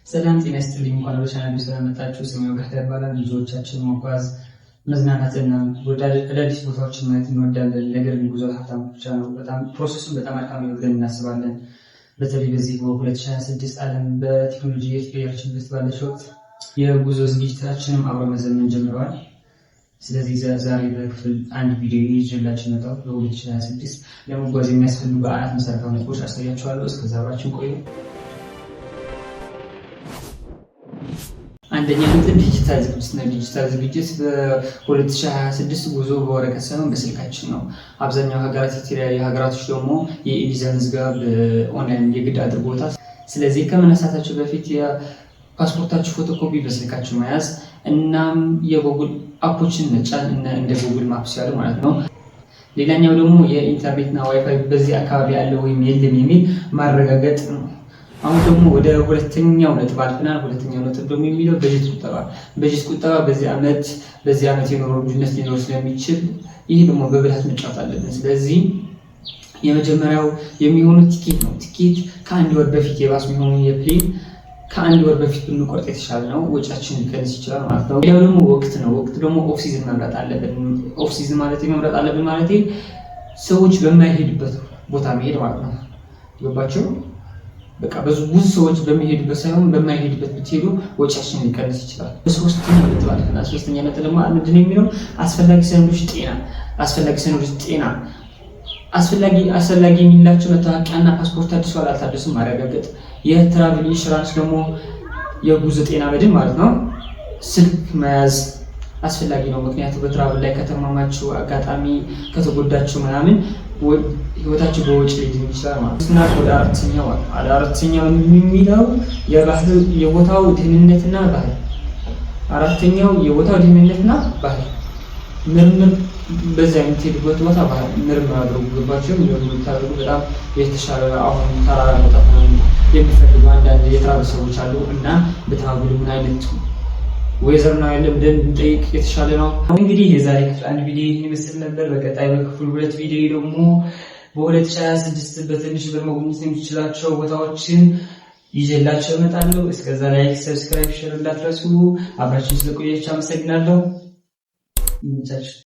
ሰላም ጤና ይስጥልኝ። እንኳን ወደ ቻናሌ ስለመጣችሁ። ስሜ ወጋታ ይባላል። ልጆቻችን መጓዝ መዝናናትና ወደ አዳዲስ ቦታዎችን ማየት እንወዳለን። ነገር ግን ጉዞ ሀብታም ብቻ ነው። ፕሮሰሱን በጣም አድካሚ ነው ብለን እናስባለን። በተለይ በዚህ በ2026 ዓለም በቴክኖሎጂ የተቀየረችበት ባለችው ወቅት የጉዞ ዝግጅታችንም አብሮ መዘመን ጀምረዋል። ስለዚህ ዛሬ በክፍል አንድ ቪዲዮ ይዤላችሁ መጣሁ። በ2026 ለመጓዝ የሚያስፈልጉ አራት መሰረታዊ ነጥቦች አሳያችኋለሁ። እስከዛ አብራችሁን ቆዩ። አንደኛ ነጥብ ዲጂታል ዝግጅት ነው። ዲጂታል ዝግጅት በ2026 ጉዞ በወረቀት ሳይሆን በስልካችን ነው። አብዛኛው ሀገራት የተለያዩ ሀገራቶች ደግሞ የቪዛ ምዝገባ በኦንላይን የግድ አድርጎታል። ስለዚህ ከመነሳታችሁ በፊት የፓስፖርታችሁ ፎቶኮፒ በስልካችሁ መያዝ እናም የጉግል አፖችን መጫን እንደ ጉግል ማፕስ ያሉ ማለት ነው። ሌላኛው ደግሞ የኢንተርኔትና ዋይፋይ በዚህ አካባቢ ያለ ወይም የለም የሚል ማረጋገጥ ነው። አሁን ደግሞ ወደ ሁለተኛው ነጥብ አልፈናል። ሁለተኛው ነጥብ ደግሞ የሚለው በጀት ቁጠባ። በጀት ቁጠባ በዚህ ዓመት የኑሮ ውድነት ሊኖር ስለሚችል ይህ ደግሞ በብልሃት መጫወት አለብን። ስለዚህ የመጀመሪያው የሚሆነው ቲኬት ነው። ቲኬት ከአንድ ወር በፊት የባስ የሚሆኑ የፕሌን ከአንድ ወር በፊት ብንቆርጥ የተሻለ ነው። ወጫችን ሊቀንስ ይችላል ማለት ነው። ሌላው ደግሞ ወቅት ነው። ወቅት ደግሞ ኦፍ ሲዝን መምረጥ አለብን። ኦፍ ሲዝን ማለት ሰዎች በማይሄዱበት ቦታ መሄድ ማለት ነው። ገባችሁ? በቃ ብዙ ሰዎች በሚሄዱበት ሳይሆን በማይሄዱበት ብትሄዱ ወጫችን ሊቀንስ ይችላል። ሶስተኛው ነጥብ አለና ሶስተኛ ነጥብ ደግሞ ምንድን ነው የሚለው አስፈላጊ ሰነዶች ጤና አስፈላጊ የሚላቸው መታወቂያና ፓስፖርት አድሷል አልታደሱም ማረጋገጥ። የትራቭል ኢንሹራንስ ደግሞ የጉዞ ጤና መድን ማለት ነው። ስልክ መያዝ አስፈላጊ ነው። ምክንያቱም በትራቭል ላይ ከተማማችሁ አጋጣሚ ከተጎዳችሁ ምናምን ህይወታችሁ በወጪ ሊድን ይችላል ማለት ነው። ወደ አራተኛው የሚለው የቦታው ደህንነትና ባህል። አራተኛው የቦታው ደህንነትና ባህል ምርምር በዛ የምትሄዱበት ቦታ ባህል ምርምር አድርጉ። ገባችሁ? ምርምር ታደርጉ በጣም የተሻለ። አሁን ተራራ መውጣት የሚፈልጉ አንዳንድ የትራቭል ሰዎች አሉ እና በትራቭሉ ምን አይነት ወይዘር ነው ያለ ብለን ብንጠይቅ የተሻለ ነው። እንግዲህ የዛሬ ክፍል አንድ ቪዲዮ ይህን ይመስል ነበር። በቀጣይ በክፍል ሁለት ቪዲዮ ደግሞ በ2026 በትንሽ ብር መጎብኘት የሚችላቸው ቦታዎችን ይዤላችሁ እመጣለሁ። እስከዛ ላይክ፣ ሰብስክራይብ፣ ሼር እንዳትረሱ። አብራችሁን ስለቆያችሁ አመሰግናለሁ። ይመቻችሁ።